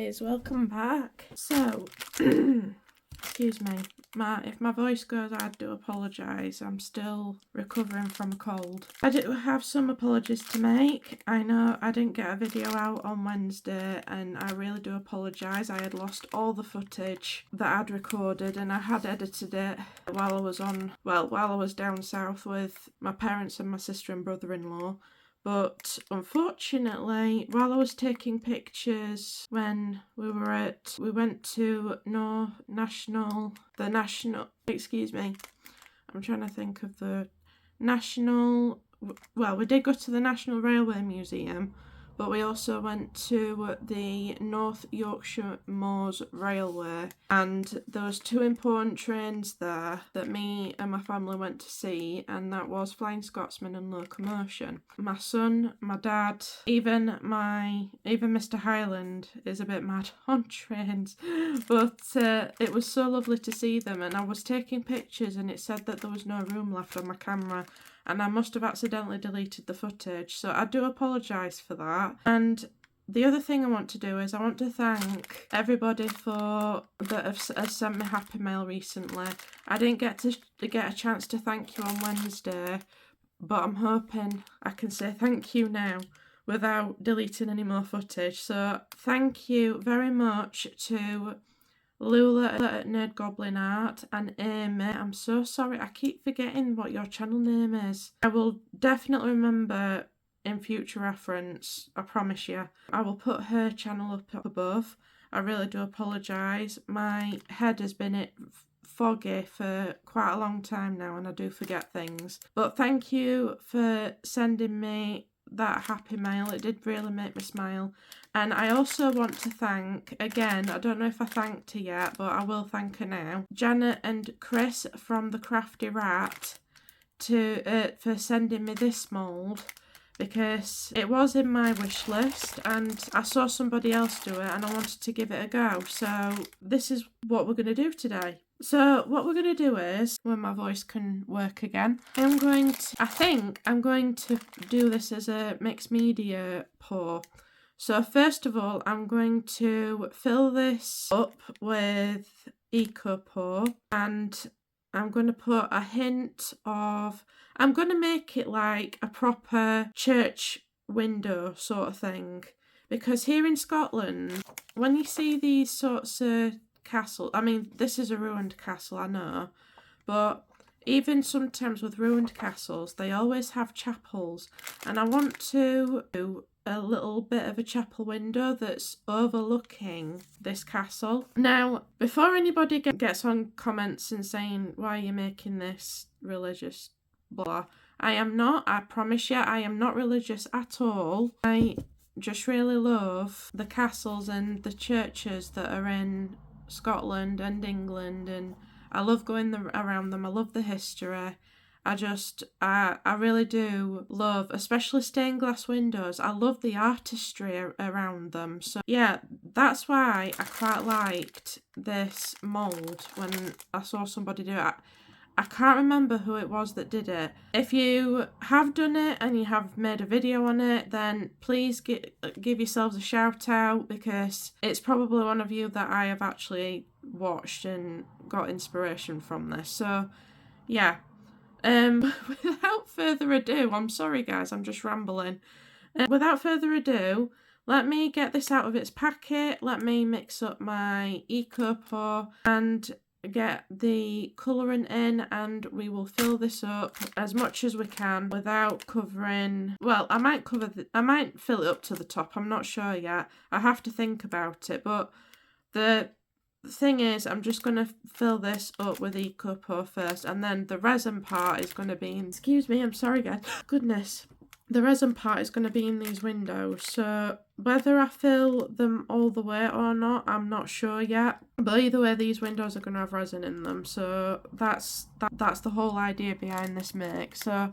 guys, welcome back. So, excuse me, if my voice goes, I do apologise. I'm still recovering from a cold. I do have some apologies to make. I know I didn't get a video out on Wednesday and I really do apologise. I had lost all the footage that I'd recorded and I had edited it while I was down south with my parents and my sister and brother-in-law. But unfortunately, while I was taking pictures when we went to we did go to the National Railway Museum, but we also went to the North Yorkshire Moors Railway, and there was two important trains there that me and my family went to see, and that was Flying Scotsman and Locomotion. My son, my dad, even Mr. Highland is a bit mad on trains, but it was so lovely to see them, and I was taking pictures and it said that there was no room left on my camera, and I must have accidentally deleted the footage, so I do apologise for that. And the other thing I want to do is I want to thank everybody that has sent me happy mail recently. I didn't get a chance to thank you on Wednesday, but I'm hoping I can say thank you now without deleting any more footage. So thank you very much to Lula at Nerd Goblin Art and Amy. I'm so sorry, I keep forgetting what your channel name is. I will definitely remember in future reference, I promise you. I will put her channel up above. I really do apologise. My head has been foggy for quite a long time now and I do forget things. But thank you for sending me that happy mail. It did really make me smile. And I also want to thank, again, I don't know if I thanked her yet, but I will thank her now, Janet and Chris from the Crafty Rat for sending me this mould, because it was in my wish list and I saw somebody else do it and I wanted to give it a go. So this is what we're going to do today. So what we're going to do is, when my voice can work again, I think I'm going to do this as a mixed media pour. So first of all, I'm going to fill this up with Eco Pour, and I'm going to put a hint of, I'm going to make it like a proper church window sort of thing. Because here in Scotland, when you see these sorts of castle, I mean, this is a ruined castle, I know, but even sometimes with ruined castles, they always have chapels, and I want to do a little bit of a chapel window that's overlooking this castle. Now, before anybody gets on comments and saying, why are you making this religious blah, I promise you, I am not religious at all. I just really love the castles and the churches that are in Scotland and England, and I love going around them. I love the history. I really do love, especially stained glass windows. I love the artistry around them. So yeah, that's why I quite liked this mould when I saw somebody do it. I can't remember who it was that did it. If you have done it and you have made a video on it, then please give yourselves a shout out, because it's probably one of you that I have actually watched and got inspiration from this. So yeah, without further ado, I'm sorry guys, I'm just rambling. Without further ado, let me get this out of its packet, let me mix up my Eco Pour and get the colouring in, and we will fill this up as much as we can without covering, well, I might fill it up to the top, I'm not sure yet, I have to think about it, but the thing is, I'm just going to fill this up with Eco Pour first, and then the resin part is going to be in, excuse me, I'm sorry guys, goodness, the resin part is going to be in these windows, so whether I fill them all the way or not, I'm not sure yet, but either way these windows are going to have resin in them, so that's the whole idea behind this make. So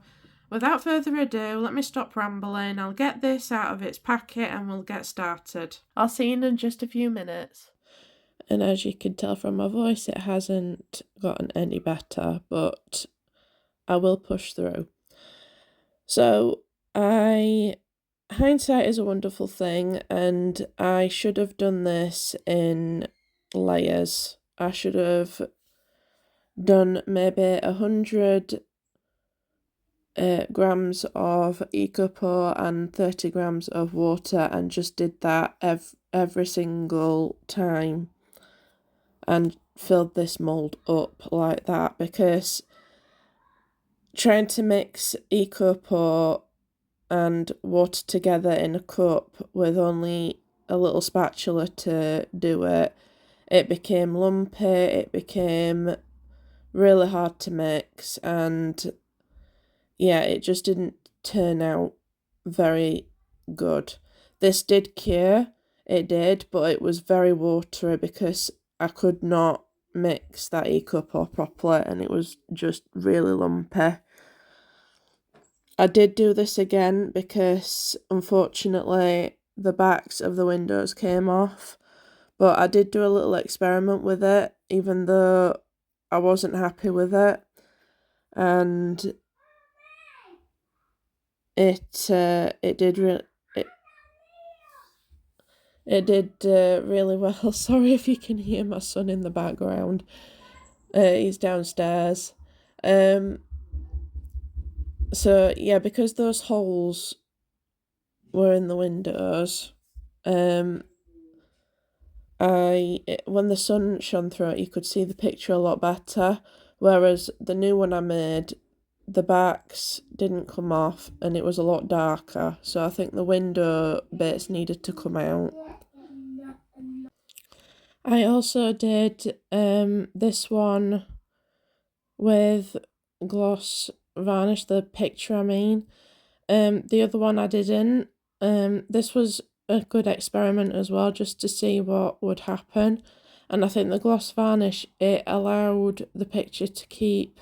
without further ado, let me stop rambling, I'll get this out of its packet and we'll get started. I'll see you in just a few minutes. And as you can tell from my voice, it hasn't gotten any better, but I will push through. So I hindsight is a wonderful thing, and I should have done this in layers. I should have done maybe 100 grams of Ecopo and 30 grams of water, and just did that every single time and filled this mould up like that, because trying to mix Ecopo and water together in a cup with only a little spatula to do it, it became lumpy, it became really hard to mix, and yeah, it just didn't turn out very good. This did cure, it did, but it was very watery because I could not mix that Ecopo properly, and it was just really lumpy. I did do this again because unfortunately the backs of the windows came off, but I did do a little experiment with it, even though I wasn't happy with it, and it did really well. Sorry if you can hear my son in the background. He's downstairs. So yeah, because those holes were in the windows, when the sun shone through it, you could see the picture a lot better. Whereas the new one I made, the backs didn't come off and it was a lot darker. So I think the window bits needed to come out. I also did this one with gloss varnish, the picture I mean. The other one I didn't. This was a good experiment as well, just to see what would happen. And I think the gloss varnish, it allowed the picture to keep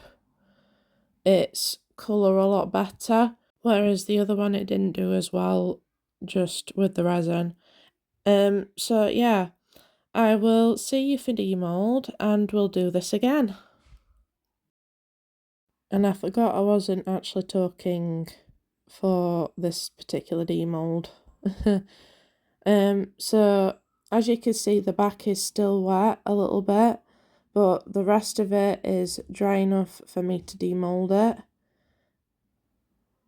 its colour a lot better, whereas the other one it didn't do as well, just with the resin. So yeah, I will see you for demould and we'll do this again. And I forgot I wasn't actually talking for this particular demould. So as you can see, the back is still wet a little bit, but the rest of it is dry enough for me to demould it.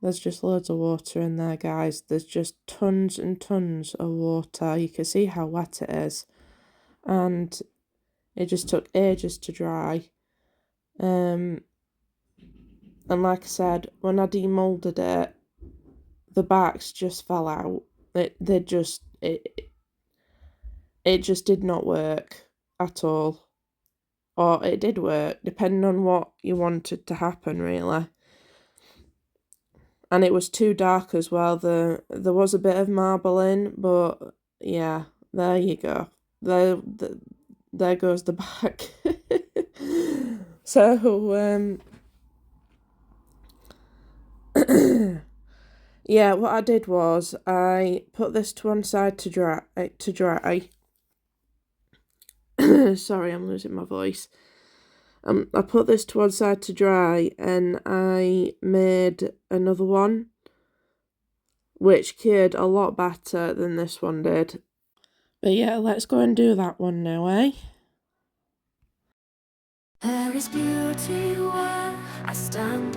There's just loads of water in there, guys. There's just tons and tons of water. You can see how wet it is, and it just took ages to dry. And like I said, when I demoulded it, the backs just fell out. It just did not work at all. Or it did work, depending on what you wanted to happen, really. And it was too dark as well. There was a bit of marbling, but yeah, there you go. There goes the back. So yeah, what I did was I put this to one side to dry. Sorry, I'm losing my voice. I put this to one side to dry, and I made another one, which cured a lot better than this one did. But yeah, let's go and do that one now, eh? There is beauty where I stand,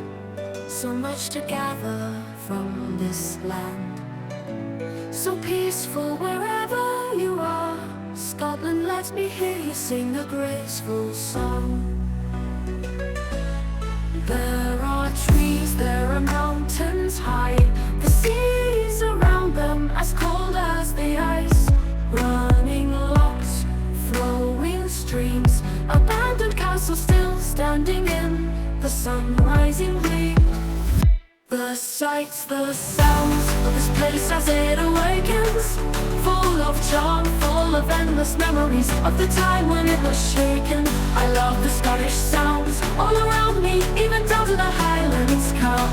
so much to gather from this land. So peaceful wherever you are, Scotland, let me hear you sing a graceful song. There are trees, there are mountains high, the seas around them as cold as the ice. Running lochs, flowing streams, abandoned castles still standing in the sun-rising gleam. The sights, the sounds of this place as it awakens, full of charm, full of endless memories of the time when it was shaken. I love the Scottish sounds all around me, even down to the Highlands come.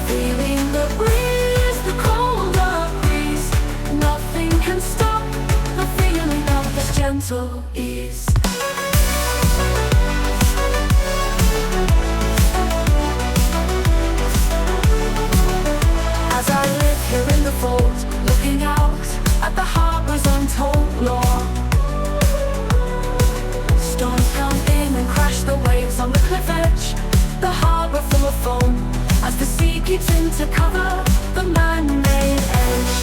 Feeling the breeze, the colder breeze, nothing can stop the feeling of this gentle ease. As I live keeps in to cover the man-made edge.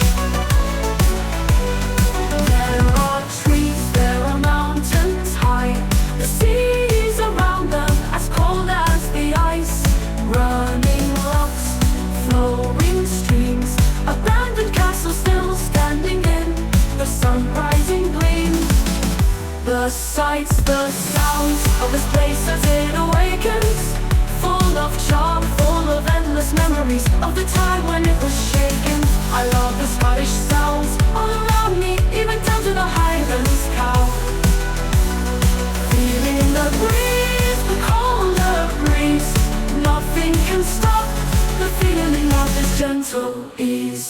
There are trees, there are mountains high, the seas around them as cold as the ice. Running locks, flowing streams, abandoned castles still standing in the sun-rising gleam. The sights, the sounds of this place as it awakens, full of charm, full of endless memories of the time when it was shaken. I love the Scottish sounds all around me, even down to the Highlands cow. Feeling the breeze, the colder breeze, nothing can stop the feeling of this gentle ease.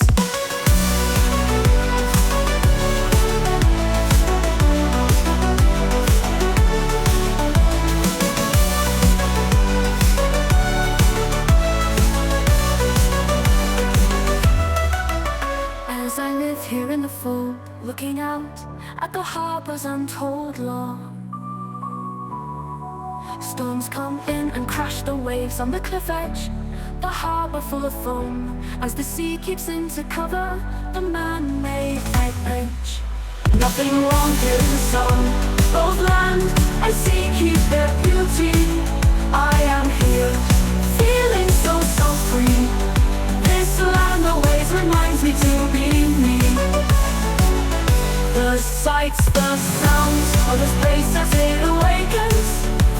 As I live here in the fold, looking out at the harbor's untold lore, storms come in and crash the waves on the cliff edge, the harbor full of foam, as the sea keeps in to cover the man-made edge. Nothing wrong here in the sun, both land and sea keep their beauty. I am here, feeling so free. This land always reminds me to be me. The sights, the sounds of this place as it awakens,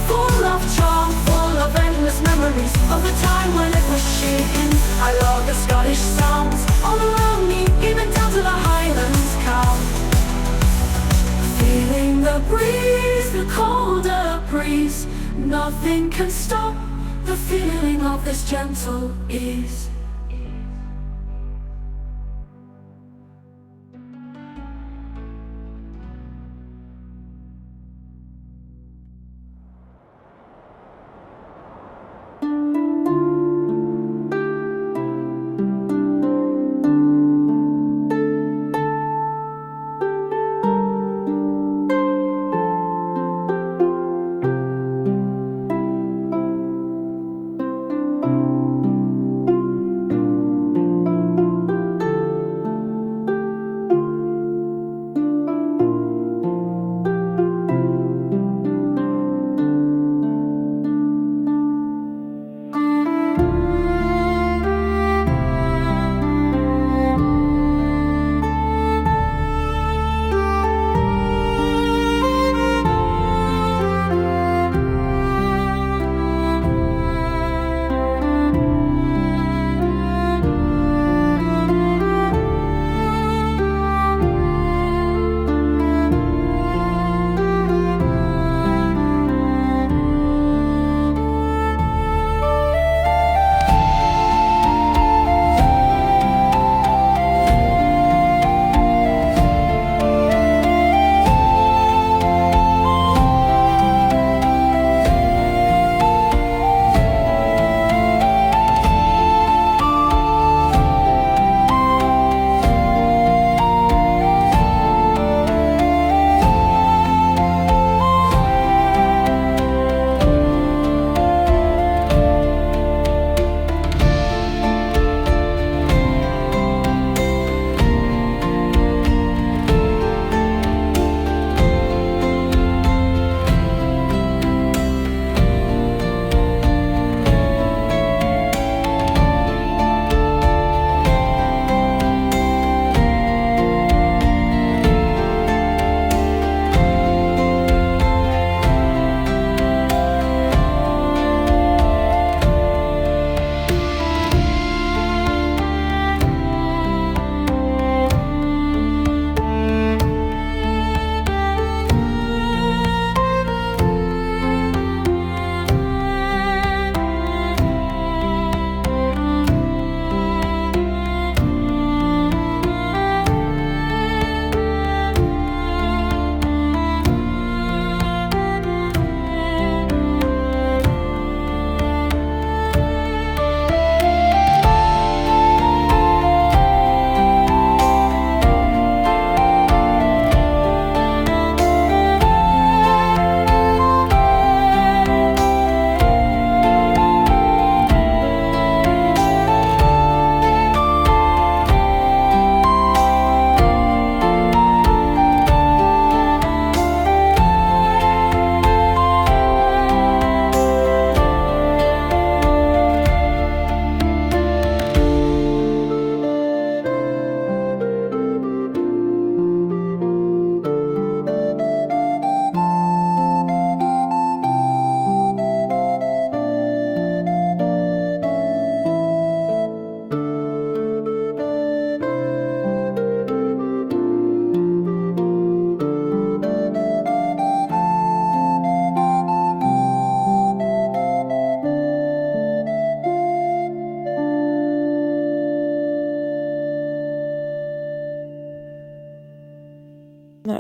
full of charm, full of endless memories of the time when it was shaken. I love the Scottish sounds all around me, even down to the Highlands cow. Feeling the breeze, the colder breeze, nothing can stop the feeling of this gentle ease.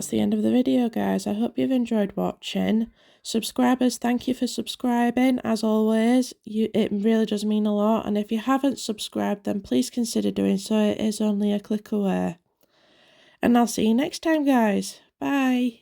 that's the end of the video, guys. I hope you've enjoyed watching. Subscribers, thank you for subscribing. As always, it really does mean a lot. And if you haven't subscribed, then please consider doing so. It is only a click away. And I'll see you next time, guys. Bye.